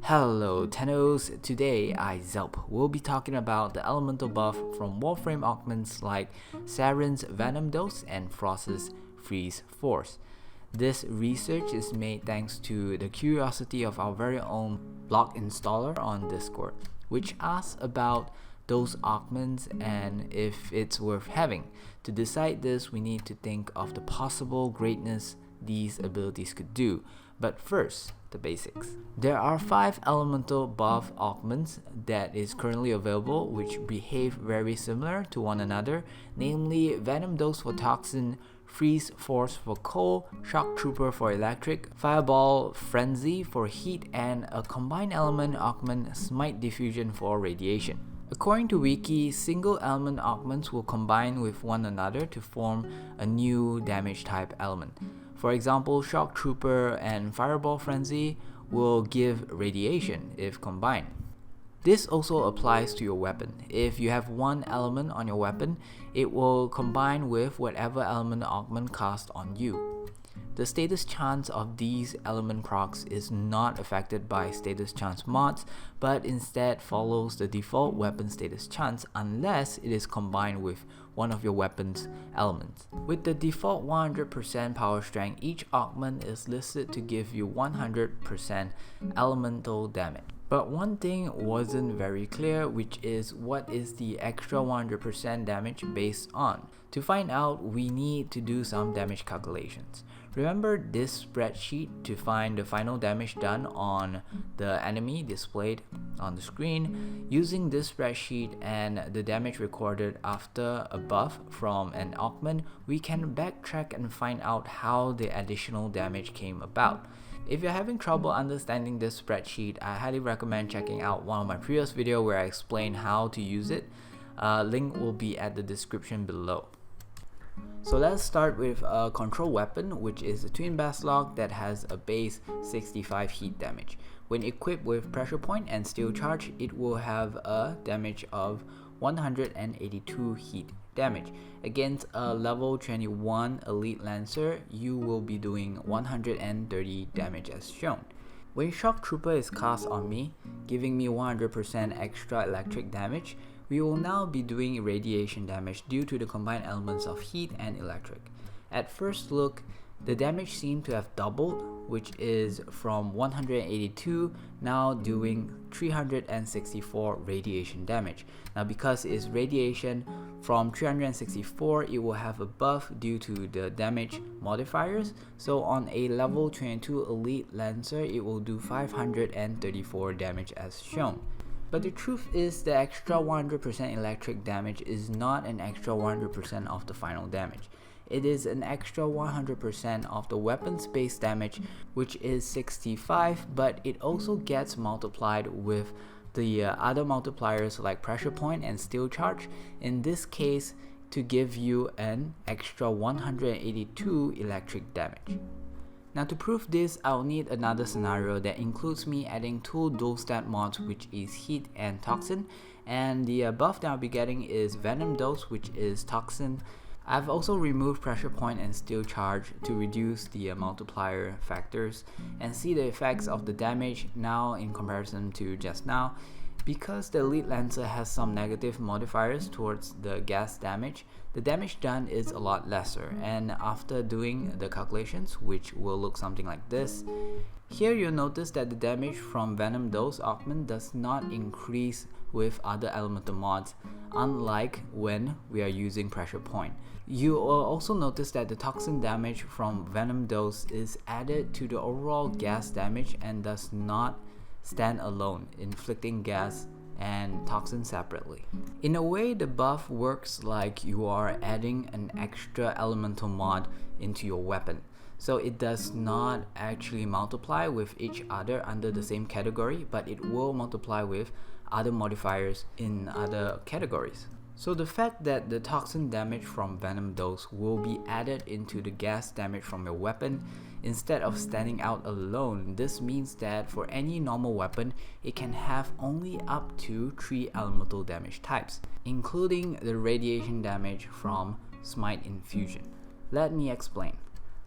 Hello Tennos, today I Zelp will be talking about the elemental buff from Warframe augments like Saren's Venom Dose and Frost's Freeze Force. This research is made thanks to the curiosity of our very own Blockinstaller on Discord, which asks about those augments and if it's worth having. To decide this, we need to think of the possible greatness these abilities could do. But first, the basics. There are 5 elemental buff augments that is currently available which behave very similar to one another, namely Venom Dose for Toxin, Freeze Force for Cold, Shock Trooper for Electric, Fireball Frenzy for Heat, and a combined element augment Smite Diffusion for Radiation. According to Wiki, single element augments will combine with one another to form a new damage type element. For example, Shock Trooper and Fireball Frenzy will give radiation if combined. This also applies to your weapon. If you have one element on your weapon, it will combine with whatever element augment cast on you. The status chance of these element procs is not affected by status chance mods, but instead follows the default weapon status chance unless it is combined with one of your weapon's elements. With the default 100% power strength, each augment is listed to give you 100% elemental damage. But one thing wasn't very clear, which is what is the extra 100% damage based on. To find out, we need to do some damage calculations. Remember this spreadsheet to find the final damage done on the enemy displayed on the screen. Using this spreadsheet and the damage recorded after a buff from an augment, we can backtrack and find out how the additional damage came about. If you're having trouble understanding this spreadsheet, I highly recommend checking out one of my previous videos where I explain how to use it. Link will be at the description below. So let's start with a control weapon, which is a twin Baslock that has a base 65 heat damage. When equipped with pressure point and steel charge, it will have a damage of 182 heat damage. Against a level 21 elite lancer, you will be doing 130 damage as shown. When Shock Trooper is cast on me, giving me 100% extra electric damage, we will now be doing radiation damage due to the combined elements of heat and electric. At first look, the damage seemed to have doubled, which is from 182 now doing 364 radiation damage. Now because it's radiation from 364, it will have a buff due to the damage modifiers. So on a level 22 elite lancer, it will do 534 damage as shown. But the truth is the extra 100% electric damage is not an extra 100% of the final damage. It is an extra 100% of the weapon's base damage, which is 65, but it also gets multiplied with the other multipliers like pressure point and steel charge, in this case to give you an extra 182 electric damage. Now to prove this, I'll need another scenario that includes me adding 2 dual stat mods, which is Heat and Toxin, and the buff that I'll be getting is Venom Dose, which is Toxin. I've also removed pressure point and steel charge to reduce the multiplier factors and see the effects of the damage now in comparison to just now. Because the Elite Lancer has some negative modifiers towards the gas damage, the damage done is a lot lesser, and after doing the calculations, which will look something like this, here you'll notice that the damage from Venom Dose augment does not increase with other elemental mods, unlike when we are using pressure point. You will also notice that the toxin damage from Venom Dose is added to the overall gas damage and does not stand alone, inflicting gas and toxin separately. In a way, the buff works like you are adding an extra elemental mod into your weapon. So it does not actually multiply with each other under the same category, but it will multiply with other modifiers in other categories. So the fact that the toxin damage from Venom Dose will be added into the gas damage from your weapon instead of standing out alone, this means that for any normal weapon, it can have only up to 3 elemental damage types, including the radiation damage from Smite Infusion. Let me explain.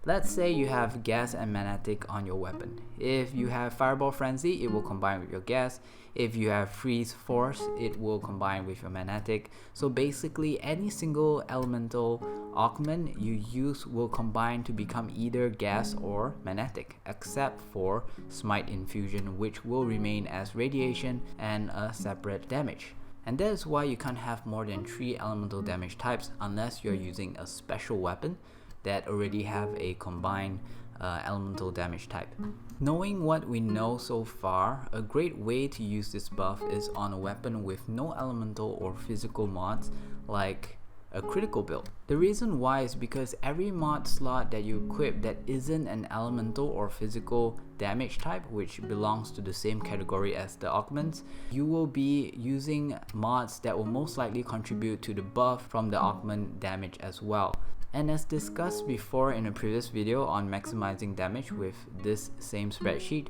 Let's say you have gas and magnetic on your weapon. If you have fireball frenzy, it will combine with your gas. If you have freeze force, it will combine with your magnetic. So basically any single elemental augment you use will combine to become either gas or magnetic, except for Smite Infusion, which will remain as radiation and a separate damage. And that is why you can't have more than 3 elemental damage types unless you're using a special weapon that already have a combined elemental damage type. Knowing what we know so far, a great way to use this buff is on a weapon with no elemental or physical mods, like a critical build. The reason why is because every mod slot that you equip that isn't an elemental or physical damage type, which belongs to the same category as the augments, you will be using mods that will most likely contribute to the buff from the augment damage as well. And as discussed before in a previous video on maximizing damage with this same spreadsheet,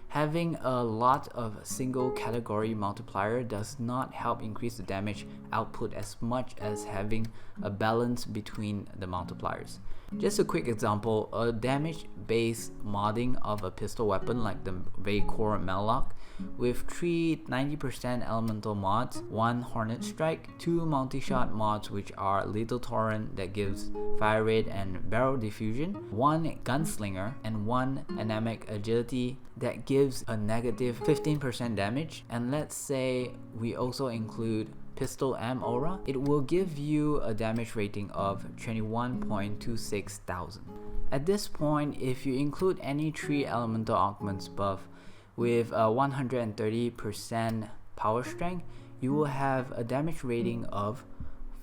having a lot of single category multiplier does not help increase the damage output as much as having a balance between the multipliers. Just a quick example, a damage based modding of a pistol weapon like the vaykor marelok with 3 90% elemental mods, 1 hornet strike, 2 multi-shot mods which are lethal torrent that gives fire rate and barrel diffusion, 1 gunslinger, and 1 anemic agility that gives a negative 15% damage. And let's say we also include pistol M aura, it will give you a damage rating of 21.26 thousand. At this point, if you include any 3 elemental augments buff with a 130% power strength, you will have a damage rating of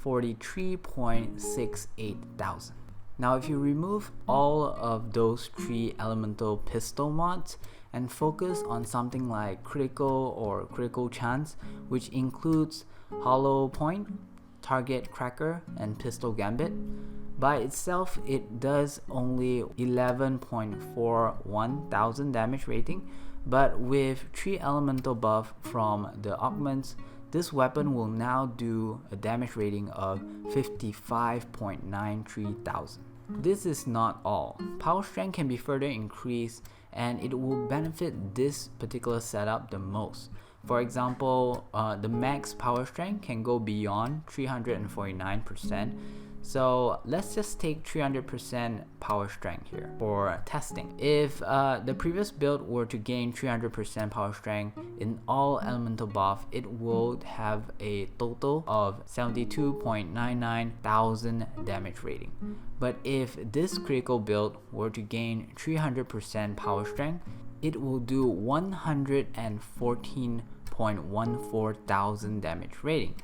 43.68 thousand. Now if you remove all of those 3 elemental pistol mods and focus on something like critical or critical chance, which includes hollow point, target cracker, and pistol gambit, by itself it does only 11.41 thousand damage rating, but with 3 elemental buff from the augments, this weapon will now do a damage rating of 55.93 thousand. This is not all. Power strength can be further increased and it will benefit this particular setup the most. For example, the max power strength can go beyond 349%. So let's just take 300% power strength here for testing. If the previous build were to gain 300% power strength in all elemental buff, it would have a total of 72.99 thousand damage rating. But if this critical build were to gain 300% power strength, it will do 114.14 thousand damage rating.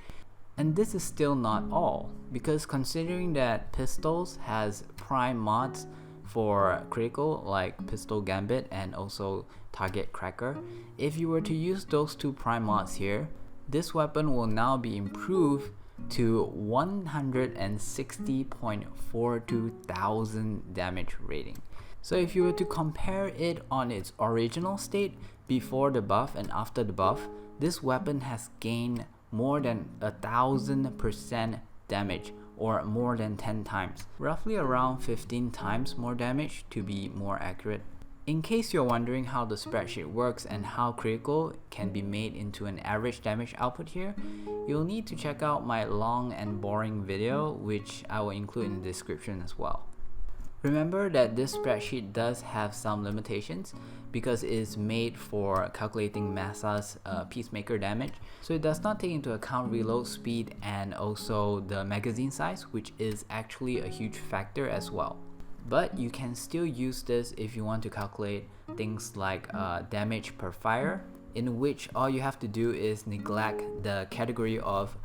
And this is still not all, because considering that pistols has prime mods for critical like pistol gambit and also target cracker, if you were to use those 2 prime mods here, this weapon will now be improved to 160.42 thousand damage rating. So if you were to compare it on its original state before the buff and after the buff, this weapon has gained more than 1,000% damage, or more than 10 times, roughly around 15 times more damage to be more accurate. In case you're wondering how the spreadsheet works and how critical can be made into an average damage output here, you'll need to check out my long and boring video, which I will include in the description as well. Remember that this spreadsheet does have some limitations because it is made for calculating Masa's peacemaker damage, so it does not take into account reload speed and also the magazine size, which is actually a huge factor as well. But you can still use this if you want to calculate things like damage per fire, in which all you have to do is neglect the category of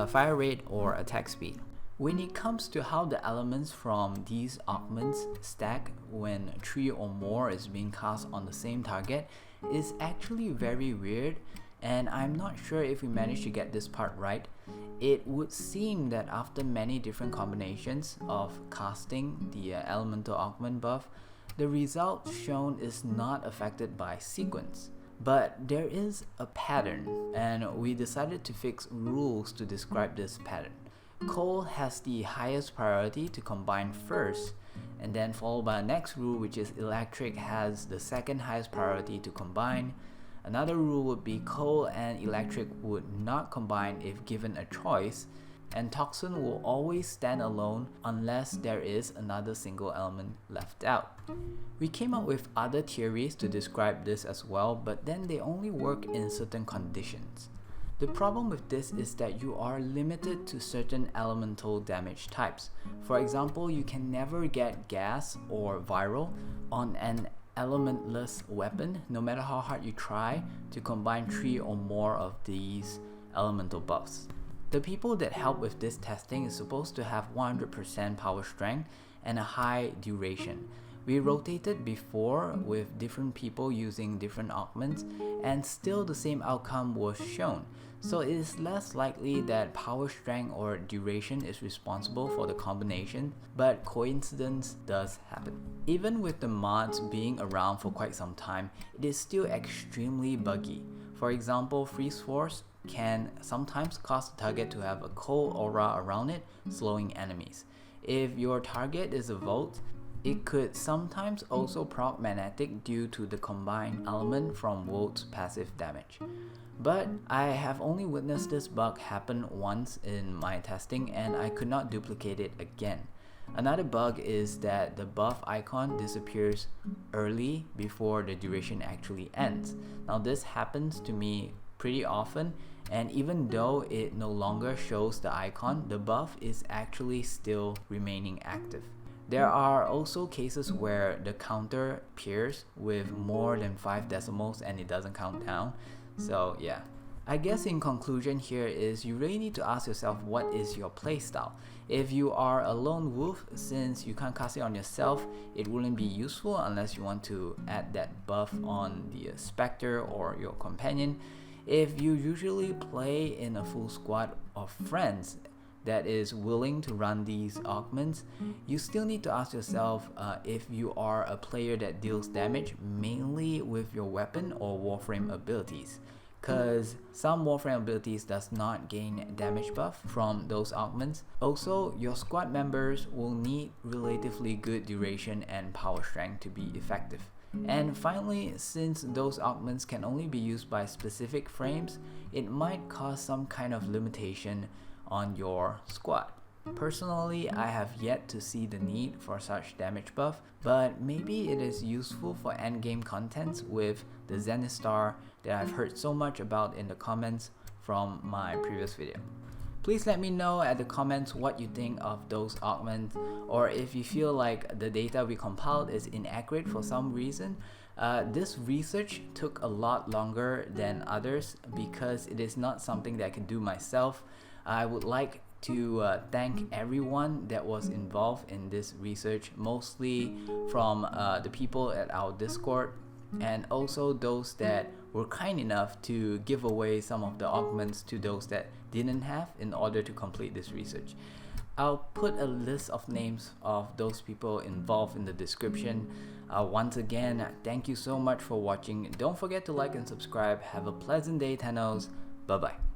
fire rate or attack speed. When it comes to how the elements from these augments stack when 3 or more is being cast on the same target is actually very weird, and I'm not sure if we managed to get this part right. It would seem that after many different combinations of casting the elemental augment buff, the result shown is not affected by sequence. But there is a pattern, and we decided to fix rules to describe this pattern. Coal has the highest priority to combine first, and then followed by the next rule, which is electric has the second highest priority to combine. Another rule would be cold and electric would not combine if given a choice, and Toxin will always stand alone unless there is another single element left out. We came up with other theories to describe this as well, but then they only work in certain conditions. The problem with this is that you are limited to certain elemental damage types. For example, you can never get gas or viral on an elementless weapon, no matter how hard you try to combine 3 or more of these elemental buffs. The people that help with this testing is supposed to have 100% power strength and a high duration. We rotated before with different people using different augments, and still the same outcome was shown. So it is less likely that power strength or duration is responsible for the combination, but coincidence does happen. Even with the mods being around for quite some time, it is still extremely buggy. For example, Freeze Force can sometimes cause the target to have a cold aura around it, slowing enemies. If your target is a Volt, it could sometimes also proc magnetic due to the combined element from Volt's passive damage. But I have only witnessed this bug happen once in my testing, and I could not duplicate it again. Another bug is that the buff icon disappears early before the duration actually ends. Now this happens to me pretty often, and even though it no longer shows the icon, the buff is actually still remaining active. There are also cases where the counter appears with more than 5 decimals and it doesn't count down. So yeah, I guess in conclusion here is you really need to ask yourself what is your playstyle. If you are a lone wolf, since you can't cast it on yourself, it wouldn't be useful unless you want to add that buff on the specter or your companion. If you usually play in a full squad of friends that is willing to run these augments, you still need to ask yourself if you are a player that deals damage mainly with your weapon or Warframe abilities, because some Warframe abilities does not gain damage buff from those augments. Also, your squad members will need relatively good duration and power strength to be effective. And finally, since those augments can only be used by specific frames, it might cause some kind of limitation on your squad. Personally, I have yet to see the need for such damage buff, but maybe it is useful for endgame contents with the Zenith Star that I've heard so much about in the comments from my previous video. Please let me know at the comments what you think of those augments, or if you feel like the data we compiled is inaccurate for some reason. This research took a lot longer than others because it is not something that I can do myself. I would like to thank everyone that was involved in this research, mostly from the people at our Discord, and also those that were kind enough to give away some of the augments to those that didn't have in order to complete this research. I'll put a list of names of those people involved in the description. Once again, thank you so much for watching. Don't forget to like and subscribe. Have a pleasant day, Thanos. Bye bye.